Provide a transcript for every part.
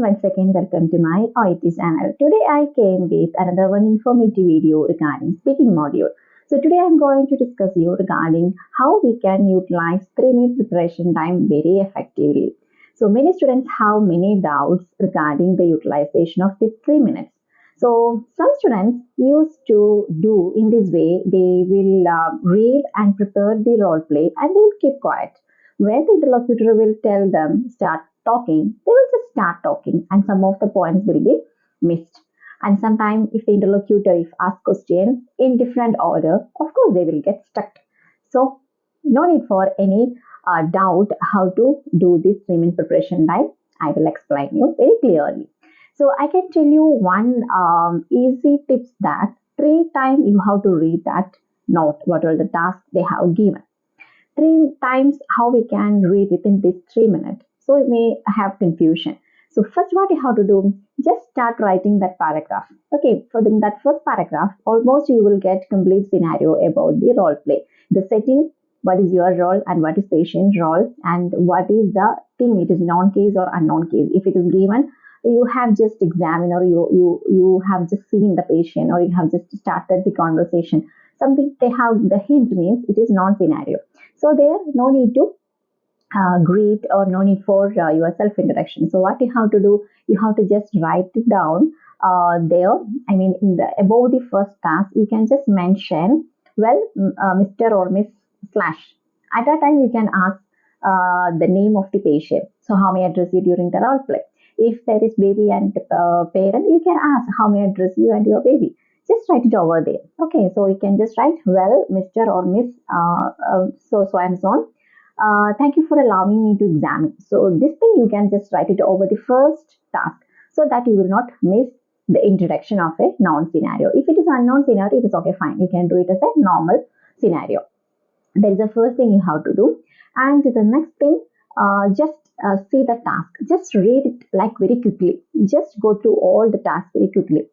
once again welcome to my OIT channel. Today I came with another one informative video regarding speaking module. So today I'm going to discuss you regarding how we can utilize 3-minute preparation time very effectively. So many students have many doubts regarding the utilization of this 3 minutes. So some students used to do in this way, they will read and prepare the role play and they will keep quiet. When the interlocutor will tell them start talking, they will just start talking and some of the points will be missed. And sometimes if the interlocutor if asked question in different order, of course they will get stuck. So no need for any doubt how to do this 3-minute preparation time. I will explain you very clearly. So I can tell you one easy tips that 3 times you have to read that note, what are the tasks they have given. 3 times how we can read within this 3 minutes. So it may have confusion. So first what you have to do, just start writing that paragraph. Okay, for that first paragraph, almost you will get complete scenario about the role play. The setting, what is your role and what is patient's role and what is the thing, it is known case or unknown case. If it is given, you have just examined or you have just seen the patient or you have just started the conversation. Something they have the hint means it is non-scenario. So there no need to greet or no need for your self-introduction. So what you have to do, you have to just write it down there. I mean in the above the first task, you can just mention, well, Mr. or Miss slash. At that time you can ask the name of the patient. So how may I address you during the role play? If there is baby and parent, you can ask how may I address you and your baby. Just write it over there. Okay, so you can just write, well, Mr. or Miss so and so on. Thank you for allowing me to examine. So this thing you can just write it over the first task so that you will not miss the introduction of a known scenario. If it is unknown scenario, it is okay, fine. You can do it as a normal scenario. That is the first thing you have to do. And the next thing, just see the task. Just read it like very quickly. Just go through all the tasks very quickly.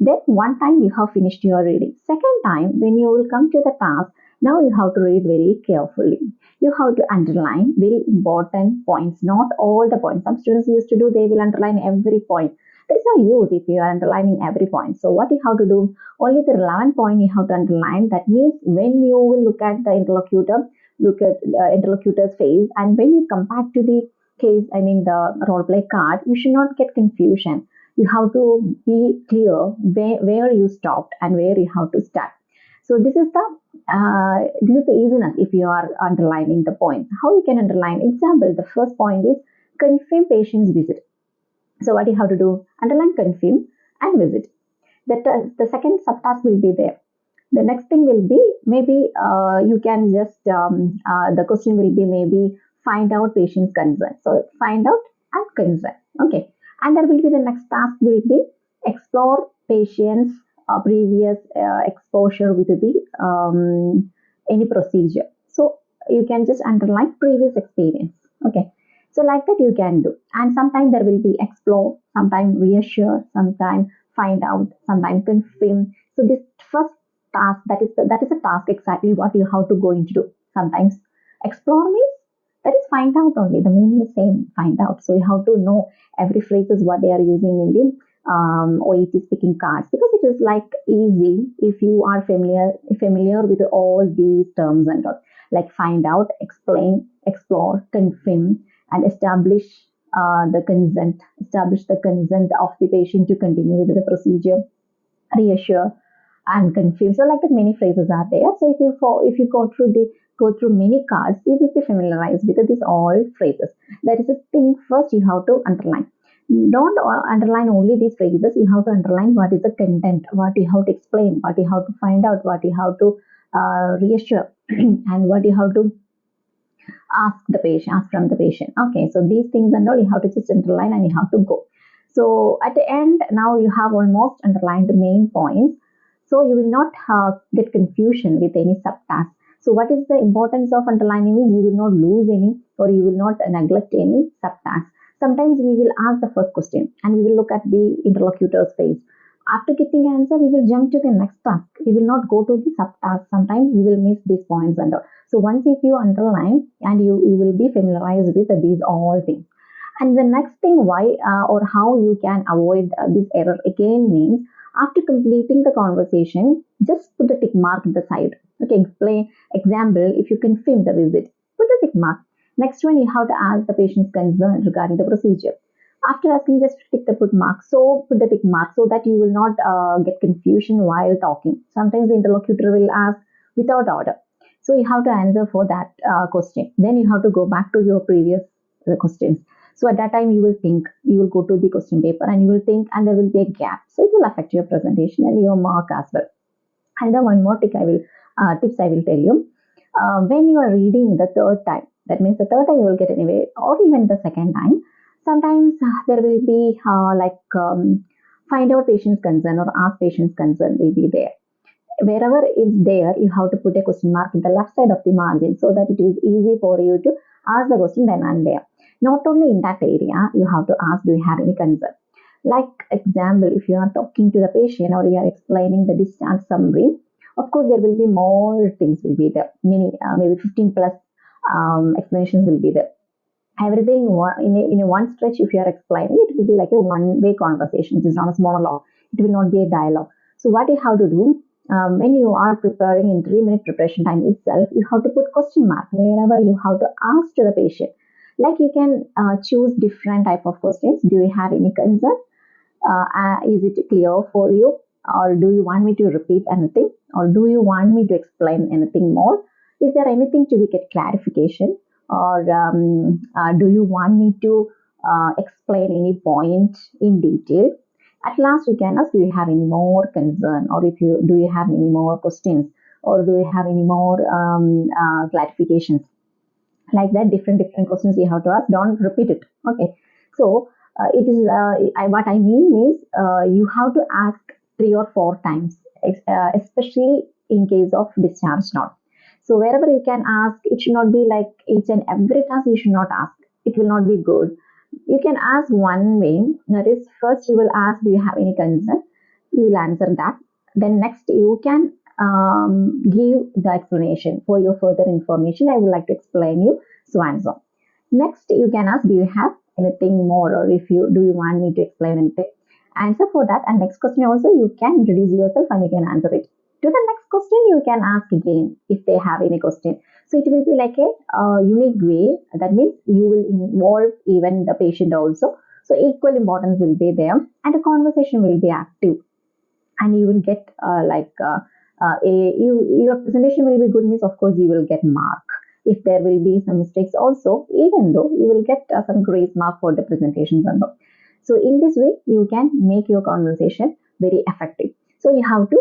Then one time you have finished your reading. Second time, when you will come to the task, now you have to read very carefully. You have to underline very important points, not all the points. Some students used to do, they will underline every point. There is no use if you are underlining every point. So what you have to do, only the relevant point you have to underline. That means when you will look at the interlocutor, look at the interlocutor's face, and when you come back to the case, I mean the role play card, you should not get confusion. You have to be clear where you stopped and where you have to start. So this is the easiness if you are underlining the point. How you can underline? Example, the first point is confirm patient's visit. So what you have to do? Underline confirm and visit. The second subtask will be there. The next thing will be maybe you can just the question will be maybe find out patient's concern. So find out and concern. Okay. And there will be the next task will be explore patient's previous exposure with the any procedure. So you can just underline previous experience. Okay. So like that you can do. And sometimes there will be explore, sometimes reassure, sometimes find out, sometimes confirm. So this first task, that is a task exactly what you have to go into do. Sometimes explore means that is find out only. The meaning is same, find out. So you have to know every phrases what they are using in the OET speaking cards, because it is like easy if you are familiar with all these terms and all, like find out, explain, explore, confirm, and establish the consent. Establish the consent of the patient to continue with the procedure, reassure, and confirm. So like that many phrases are there. So if you go through many cards, you will be familiarized with these all phrases. That is the thing first you have to underline. Don't underline only these phrases. You have to underline what is the content, what you have to explain, what you have to find out, what you have to reassure, and what you have to ask from the patient. Okay, so these things and all you have to just underline and you have to go. So at the end, now you have almost underlined the main points. So you will not get confusion with any subtasks. So what is the importance of underlining is you will not lose any or you will not neglect any subtasks. Sometimes we will ask the first question and we will look at the interlocutor's face. After getting answer, we will jump to the next task. We will not go to the subtask. Sometimes we will miss these points and all. So once if you underline and you will be familiarized with these all things. And the next thing, why or how you can avoid this error again means after completing the conversation, just put the tick mark at the side. Okay, explain. Example, if you confirm the visit, put the tick mark. Next one, you have to ask the patient's concern regarding the procedure. After asking, just tick the put mark. So put the tick mark so that you will not get confusion while talking. Sometimes the interlocutor will ask without order. So you have to answer for that question. Then you have to go back to your previous questions. So at that time, you will think, you will go to the question paper and you will think, and there will be a gap. So it will affect your presentation and your mark as well. And the one more tips I will tell you. When you are reading the third time, that means the third time you will get anyway, or even the second time, sometimes there will be find out patient's concern or ask patient's concern will be there. Wherever it's there, you have to put a question mark in the left side of the margin so that it is easy for you to ask the question then and there. Not only in that area, you have to ask, do you have any concern? Like example, if you are talking to the patient or you are explaining the discharge summary, of course there will be more things will be there. Maybe 15 plus explanations will be there. Everything in a one stretch, if you are explaining, it will be like a one-way conversation. It is not a monologue. It will not be a dialogue. So what you have to do when you are preparing in 3 minute preparation time itself, you have to put question mark wherever you have to ask to the patient. Like you can choose different type of questions. Do you have any concern? Is it clear for you? Or do you want me to repeat anything? Or do you want me to explain anything more? Is there anything to get clarification? Or do you want me to explain any point in detail? At last, you can ask, do you have any more concern? Or do you have any more questions? Or do you have any more clarifications? Like that, different questions you have to ask. Don't repeat it. Okay. So it is what I mean means you have to ask 3 or 4 times, especially in case of discharge note. So wherever you can ask, it should not be like each and every task you should not ask. It will not be good. You can ask one way. That is, first you will ask, do you have any concern? You will answer that. Then next you can give the explanation for your further information. I would like to explain you so and so. Next you can ask, do you have anything more, or do you want me to explain anything? Answer for that. And next question also you can introduce yourself and you can answer it. To the next question you can ask again if they have any question. So it will be like a unique way. That means you will involve even the patient also. So equal importance will be there and the conversation will be active. And you will get your presentation will be good means of course you will get mark. If there will be some mistakes also, even though you will get some grace mark for the presentations and all. So in this way you can make your conversation very effective. So you have to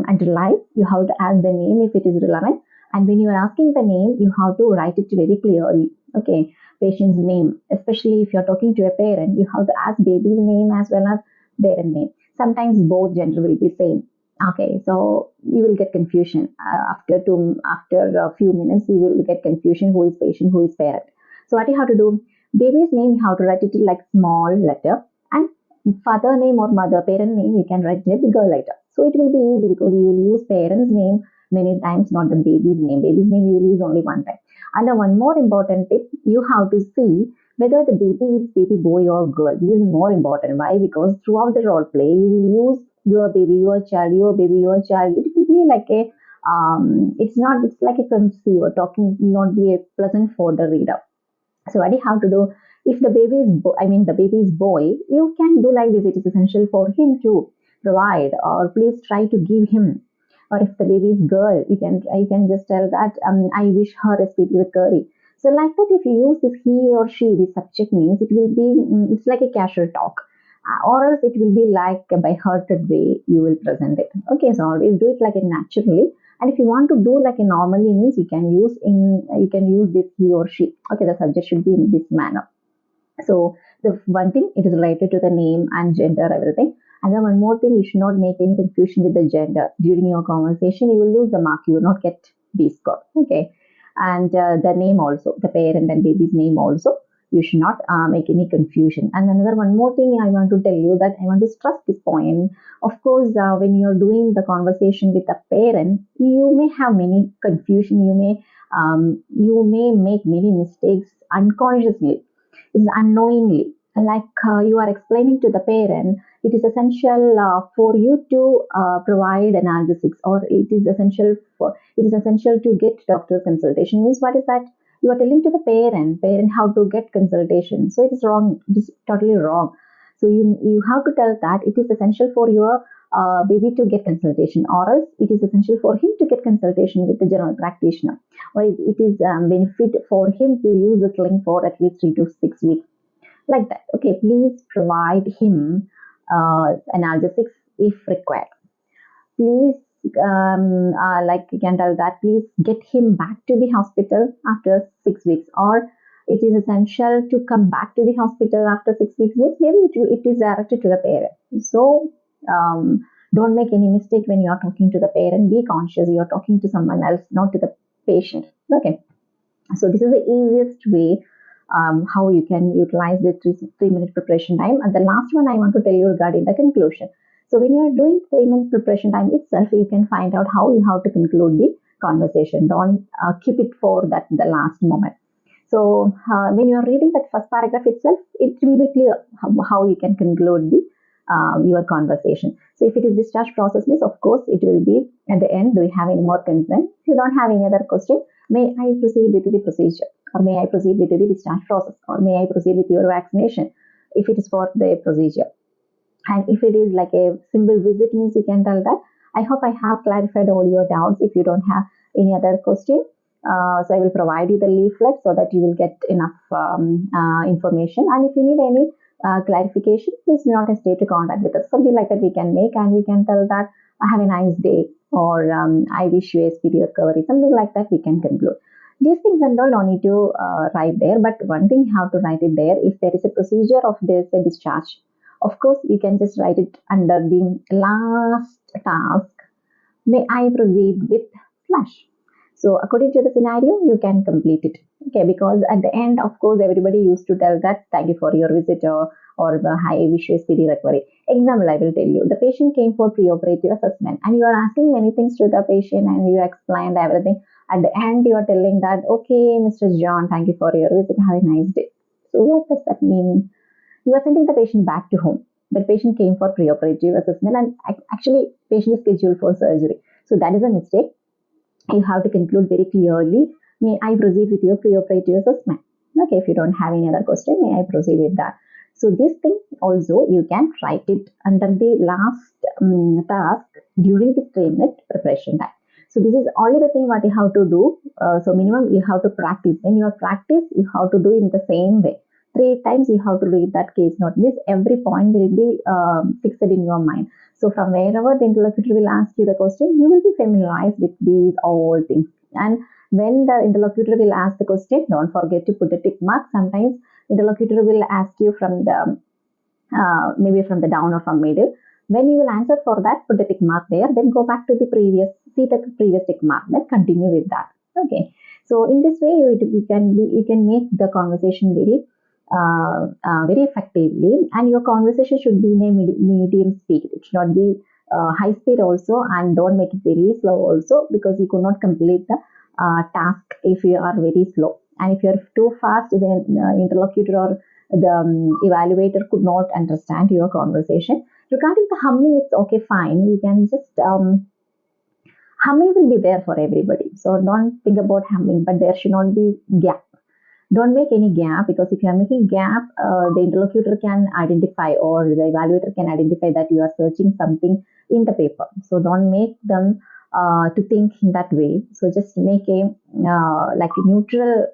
underline, you have to ask the name if it is relevant, and when you are asking the name you have to write it very clearly. Okay, patient's name, especially if you are talking to a parent, you have to ask baby's name as well as parent name. Sometimes both gender will be same. Okay, so you will get confusion after a few minutes. You will get confusion who is patient, who is parent. So what you have to do? Baby's name you have to write it like small letter, and father name or mother parent name you can write a bigger letter. So it will be easy because you will use parent's name many times, not the baby's name. Baby's name you will use only one time. And one more important tip: you have to see whether the baby is baby boy or girl. This is more important. Why? Because throughout the role play, you will use your baby, your child, your baby, your child. It will be like a it's like a fantasy or talking will not be a pleasant for the reader. So what do you have to do? If the baby is the baby is boy, you can do like this. It is essential for him to provide, or please try to give him. Or if the baby is girl, you can just tell that I wish her a speedy recovery. So like that, if you use this he or she, the subject means it will be it's like a casual talk, or else it will be like by hearted way you will present it. Okay, so always do it like a naturally. And if you want to do like a normally means you can use this he or she. Okay, the subject should be in this manner. So the one thing, it is related to the name and gender, everything. And then one more thing, you should not make any confusion with the gender. During your conversation, you will lose the mark. You will not get B score. Okay. And the name also, the parent and baby's name also, you should not make any confusion. And another one more thing I want to tell you, that I want to stress this point. Of course, when you're doing the conversation with a parent, you may have many confusion. You may make many mistakes unconsciously. It is unknowingly. Like you are explaining to the parent, it is essential for you to provide analgesics, or it is essential to get doctor consultation. Means what is that? You are telling to the parent how to get consultation. So it is wrong. It is totally wrong. So you have to tell that it is essential for your baby to get consultation, or else it is essential for him to get consultation with the general practitioner, or it is benefit for him to use this link for at least 3 to 6 weeks, like that. Okay, please provide him analgesics if required. Please, like you can tell that, please get him back to the hospital after 6 weeks, or it is essential to come back to the hospital after 6 weeks. Maybe it is directed to the parent. So don't make any mistake when you are talking to the parent. Be conscious you are talking to someone else, not to the patient. Okay. So this is the easiest way how you can utilize the 3 minute preparation time. And the last one I want to tell you regarding the conclusion. So when you are doing 3 minutes preparation time itself, you can find out how you have to conclude the conversation. Don't keep it for that the last moment. So when you are reading that first paragraph itself, it will be clear how you can conclude the your conversation. So if it is discharge process means, of course, it will be at the end, do you have any more concern? If you don't have any other question, may I proceed with the procedure, or may I proceed with the discharge process, or may I proceed with your vaccination, if it is for the procedure. And if it is like a simple visit means, you can tell that. I hope I have clarified all your doubts. If you don't have any other question, so I will provide you the leaflet so that you will get enough information. And if you need any clarification, please do not hesitate to contact with us. Something like that we can make, and we can tell that have a nice day, or I wish you a speedy recovery. Something like that we can conclude. These things and all don't need to write there, but one thing you have to write it there. If there is a procedure of this discharge, of course you can just write it under the last task. May I proceed with slash. So according to the scenario, you can complete it. Okay, because at the end, of course, everybody used to tell that thank you for your visit, or the hi, wish you a speedy recovery. Example, I will tell you. The patient came for preoperative assessment, and you are asking many things to the patient, and you explained everything. At the end, you are telling that, okay, Mr. John, thank you for your visit. Have a nice day. So what does that mean? You are sending the patient back to home. The patient came for preoperative assessment, and actually patient is scheduled for surgery. So that is a mistake. You have to conclude very clearly. May I proceed with your preoperative assessment? Okay, if you don't have any other question, may I proceed with that? So this thing also you can write it under the last task during the 3 minute preparation time. So this is only the thing what you have to do. So minimum you have to practice. When you practice, you have to do it in the same way. 3 times you have to read that case note. This every point will be fixed in your mind. So from wherever the interlocutor will ask you the question, you will be familiarized with these all things. And when the interlocutor will ask the question, don't forget to put a tick mark. Sometimes interlocutor will ask you from the maybe from the down or from middle. When you will answer for that, put a tick mark there. Then go back to the previous, see the previous tick mark. Then continue with that. Okay. So in this way, you can make the conversation very effectively, and your conversation should be in a medium speed. It should not be high speed also, and don't make it very slow also, because you could not complete the task if you are very slow. And if you are too fast, then interlocutor or the evaluator could not understand your conversation. Regarding the humming, it's okay, fine. You can just humming will be there for everybody. So don't think about humming, but there should not be gap. Don't make any gap, because if you are making gap, the interlocutor can identify, or the evaluator can identify that you are searching something in the paper. So don't make them to think in that way. So just make a like a neutral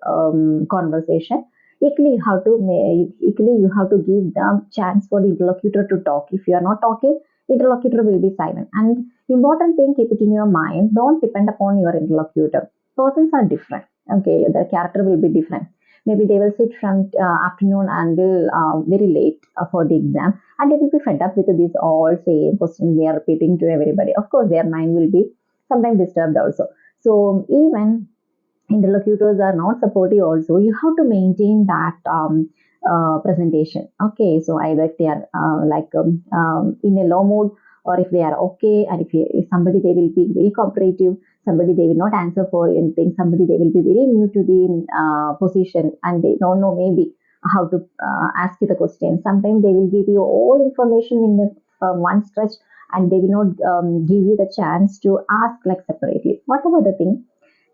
conversation. Equally, you have to give the chance for the interlocutor to talk. If you are not talking, interlocutor will be silent. And important thing, keep it in your mind. Don't depend upon your interlocutor. Persons are different. Okay, their character will be different. Maybe they will sit from afternoon until very late for the exam, and they will be fed up with these all same questions they are repeating to everybody. Of course, their mind will be sometimes disturbed also. So even interlocutors are not supportive also, you have to maintain that presentation. Okay, so either if they are in a low mood, or if they are okay, and if somebody, they will be very cooperative, somebody they will not answer for anything, somebody they will be very new to the position, and they don't know maybe how to ask you the question. Sometimes they will give you all information in one stretch, and they will not give you the chance to ask like separately. Whatever the thing,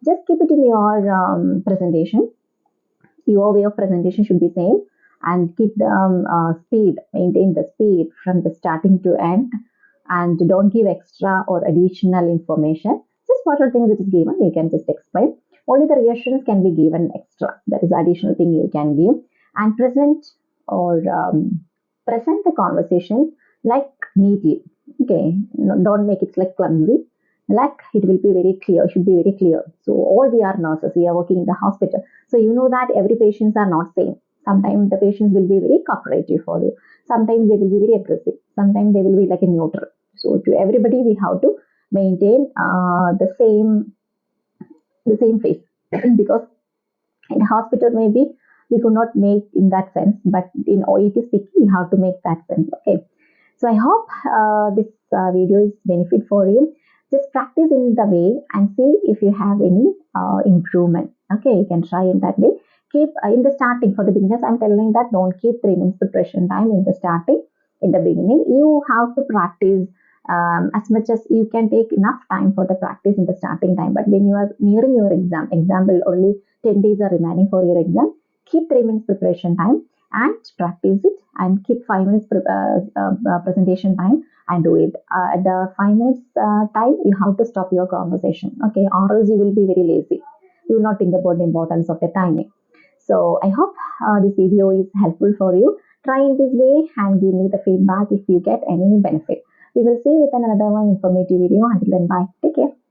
just keep it in your presentation. Your way of presentation should be same, and keep the speed, maintain the speed from the starting to end, and don't give extra or additional information. Just whatever things it is given, you can just explain. Only the reassurance can be given extra. That is additional thing you can give. And or present the conversation like neatly. Okay, don't make it like clumsy. Like it will be very clear, should be very clear. So all we are nurses, we are working in the hospital. So you know that every patients are not same. Sometimes the patients will be very cooperative for you. Sometimes they will be very aggressive. Sometimes they will be like a neutral. So to everybody, we have to maintain the same face because in hospital maybe we could not make in that sense, but in OET speaking, we have to make that sense. Okay. So I hope this video is benefit for you. Just practice in the way and see if you have any improvement. Okay, you can try in that way. Keep in the starting for the beginners. I'm telling that don't keep 3 minutes preparation time in the starting. In the beginning, you have to practice as much as you can. Take enough time for the practice in the starting time. But when you are nearing your example only 10 days are remaining for your exam, keep 3 minutes preparation time and practice it, and keep 5 minutes presentation time and do it. At the 5 minutes time, you have to stop your conversation. Okay, or else you will be very lazy. You will not think about the importance of the timing. So I hope this video is helpful for you. Try in this way and give me the feedback if you get any benefit. We will see you with another one informative video. Until then, bye. Take care.